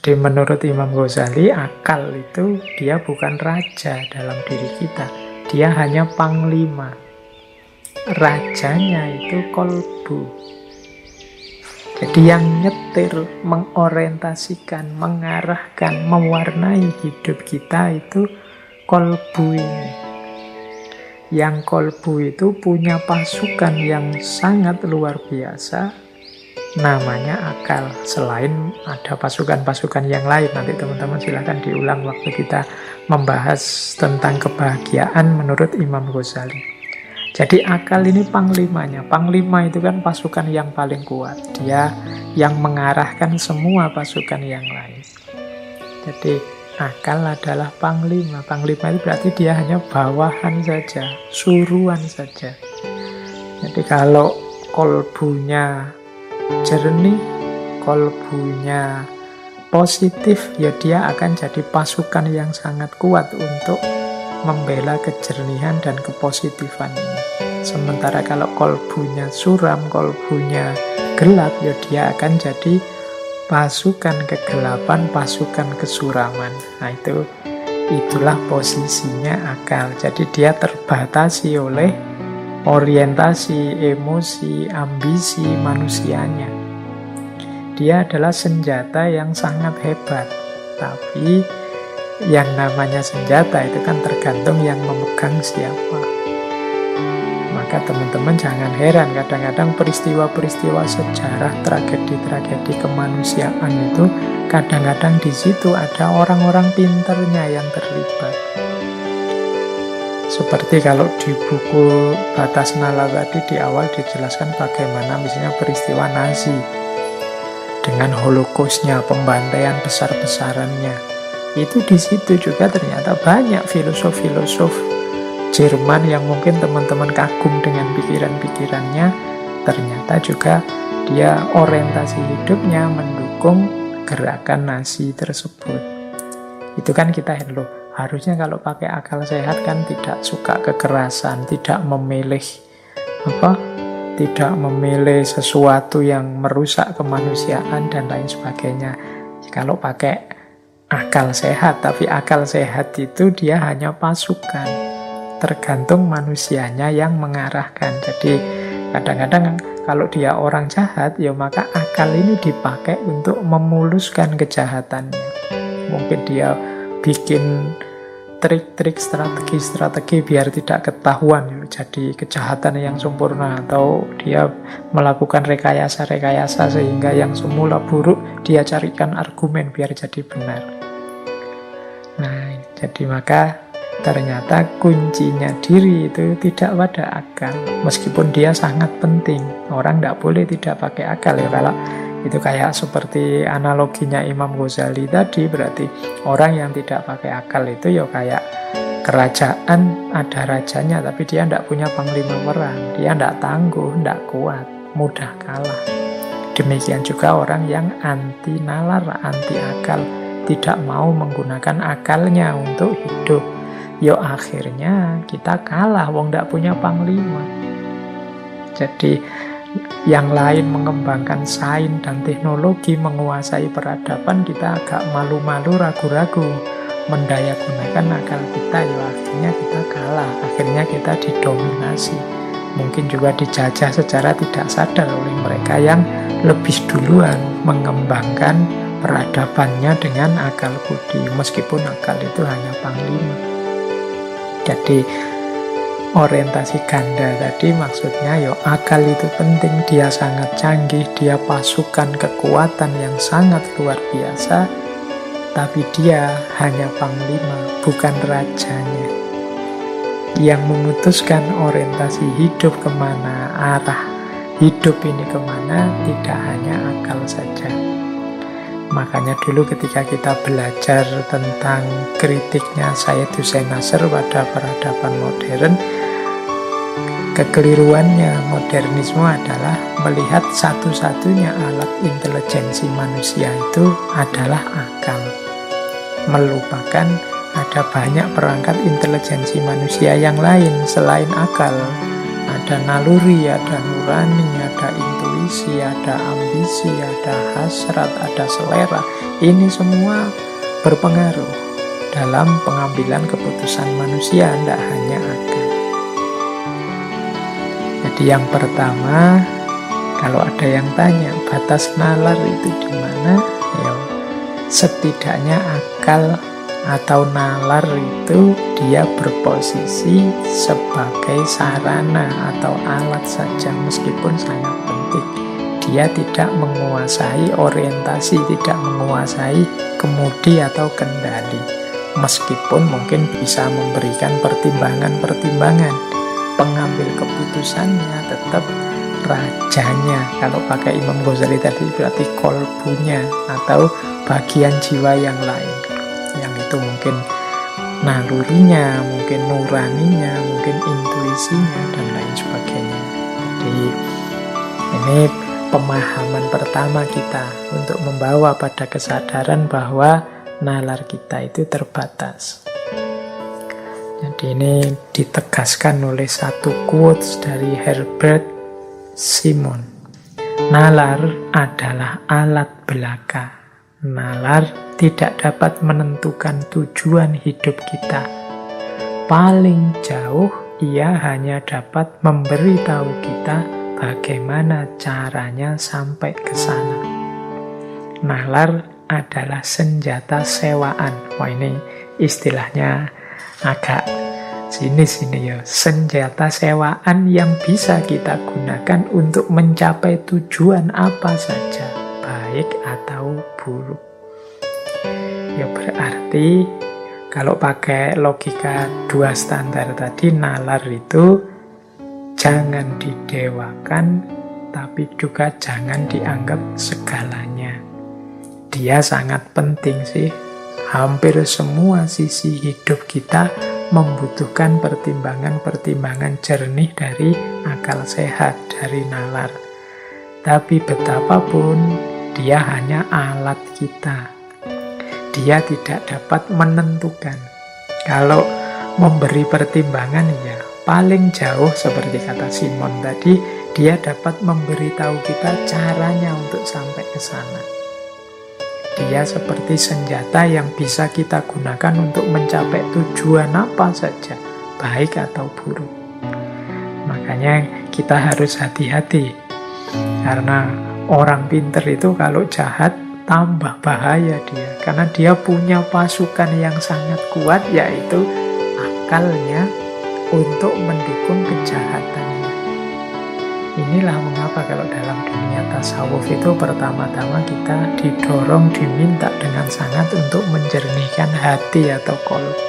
Jadi menurut Imam Ghazali, akal itu dia bukan raja dalam diri kita. Dia hanya panglima. Rajanya itu kolbu. Jadi yang nyetir, mengorientasikan, mengarahkan, mewarnai hidup kita itu kolbu ini. Yang kolbu itu punya pasukan yang sangat luar biasa, namanya akal. Selain ada pasukan-pasukan yang lain, nanti teman-teman silahkan diulang waktu kita membahas tentang kebahagiaan menurut Imam Ghazali. Jadi akal ini panglimanya. Panglima itu kan pasukan yang paling kuat. Dia yang mengarahkan semua pasukan yang lain. Jadi akal adalah panglima. Panglima itu berarti dia hanya bawahan saja, suruhan saja. Jadi kalau kolbunya jernih, kolbunya positif, ya dia akan jadi pasukan yang sangat kuat untuk membela kejernihan dan kepositifan ini. Sementara kalau kolbunya suram, kolbunya gelap, ya dia akan jadi pasukan kegelapan, pasukan kesuraman. Nah itulah posisinya akal. Jadi dia terbatasi oleh orientasi, emosi, ambisi manusianya. Dia adalah senjata yang sangat hebat. Tapi yang namanya senjata itu kan tergantung yang memegang siapa. Maka teman-teman jangan heran kadang-kadang peristiwa-peristiwa sejarah, tragedi-tragedi kemanusiaan itu kadang-kadang di situ ada orang-orang pinternya yang terlibat. Seperti kalau di buku Batas Nalar tadi di awal dijelaskan bagaimana misalnya peristiwa Nazi dengan Holocaustnya, pembantaian besar-besarannya. Itu di situ juga ternyata banyak filosof-filosof Jerman yang mungkin teman-teman kagum dengan pikiran-pikirannya, ternyata juga dia orientasi hidupnya mendukung gerakan Nazi tersebut. Itu kan kita loh, harusnya kalau pakai akal sehat kan tidak suka kekerasan, tidak memilih tidak memilih sesuatu yang merusak kemanusiaan dan lain sebagainya. Kalau pakai akal sehat, tapi akal sehat itu dia hanya pasukan, tergantung manusianya yang mengarahkan. Jadi kadang-kadang kalau dia orang jahat, ya maka akal ini dipakai untuk memuluskan kejahatannya. Mungkin dia bikin trik-trik, strategi-strategi biar tidak ketahuan jadi kejahatan yang sempurna, atau dia melakukan rekayasa-rekayasa sehingga yang semula buruk dia carikan argumen biar jadi benar. Nah, jadi maka ternyata kuncinya diri itu tidak pada akal, meskipun dia sangat penting. Orang tidak boleh tidak pakai akal ya. Kalau itu kayak seperti analoginya Imam Ghazali tadi, berarti orang yang tidak pakai akal itu ya kayak kerajaan ada rajanya tapi dia tidak punya panglima perang, dia tidak tangguh, tidak kuat, mudah kalah. Demikian juga orang yang anti nalar, anti akal, tidak mau menggunakan akalnya untuk hidup. Ya akhirnya kita kalah, wong tidak punya panglima. Jadi yang lain mengembangkan sains dan teknologi, menguasai peradaban, kita agak malu-malu, ragu-ragu mendaya gunakan akal kita, ya akhirnya kita kalah, akhirnya kita didominasi. Mungkin juga dijajah secara tidak sadar oleh mereka yang lebih duluan mengembangkan peradabannya dengan akal budi, meskipun akal itu hanya panglima. Jadi orientasi ganda tadi maksudnya ya akal itu penting, dia sangat canggih, dia pasukan kekuatan yang sangat luar biasa, tapi dia hanya panglima, bukan rajanya. Yang memutuskan orientasi hidup kemana, arah hidup ini kemana, tidak hanya akal saja. Makanya dulu ketika kita belajar tentang kritiknya Syed Hussein Nasr pada peradaban modern, kekeliruannya modernisme adalah melihat satu-satunya alat intelijensi manusia itu adalah akal, melupakan ada banyak perangkat intelijensi manusia yang lain selain akal. Ada naluri, ada nurani, ada intuisi, intuisi, ada ambisi, ada hasrat, ada selera. Ini semua berpengaruh dalam pengambilan keputusan manusia, tidak hanya akal. Jadi yang pertama, kalau ada yang tanya batas nalar itu di mana, ya setidaknya akal atau nalar itu dia berposisi sebagai sarana atau alat saja, meskipun sangat penting. Dia tidak menguasai orientasi, tidak menguasai kemudi atau kendali, meskipun mungkin bisa memberikan pertimbangan-pertimbangan. Pengambil keputusannya tetap rajanya. Kalau pakai Imam Ghazali tadi berarti kolbunya atau bagian jiwa yang lain, yang itu mungkin nalurinya, mungkin nuraninya, mungkin intuisinya, dan lain sebagainya. Jadi ini pemahaman pertama kita untuk membawa pada kesadaran bahwa nalar kita itu terbatas. Jadi ini ditegaskan oleh satu quotes dari Herbert Simon. Nalar adalah alat belaka. Nalar tidak dapat menentukan tujuan hidup kita. Paling jauh, ia hanya dapat memberitahu kita bagaimana caranya sampai ke sana. Nalar adalah senjata sewaan. Wah, ini istilahnya agak sini ya. Senjata sewaan yang bisa kita gunakan untuk mencapai tujuan apa saja, baik atau buruk. Ya berarti kalau pakai logika dua standar tadi, nalar itu jangan didewakan, tapi juga jangan dianggap segalanya. Dia sangat penting sih. Hampir semua sisi hidup kita membutuhkan pertimbangan-pertimbangan jernih dari akal sehat, dari nalar. Tapi betapapun dia hanya alat kita. Dia tidak dapat menentukan. Kalau memberi pertimbangan ya paling jauh seperti kata Simon tadi, dia dapat memberitahu kita caranya untuk sampai ke sana. Dia seperti senjata yang bisa kita gunakan untuk mencapai tujuan apa saja, baik atau buruk. Makanya kita harus hati-hati. Karena orang pinter itu kalau jahat tambah bahaya dia. Karena dia punya pasukan yang sangat kuat, yaitu akalnya untuk mendukung kejahatannya. Inilah mengapa kalau dalam dunia tasawuf itu pertama-tama kita didorong, diminta dengan sangat untuk menjernihkan hati atau qalbu.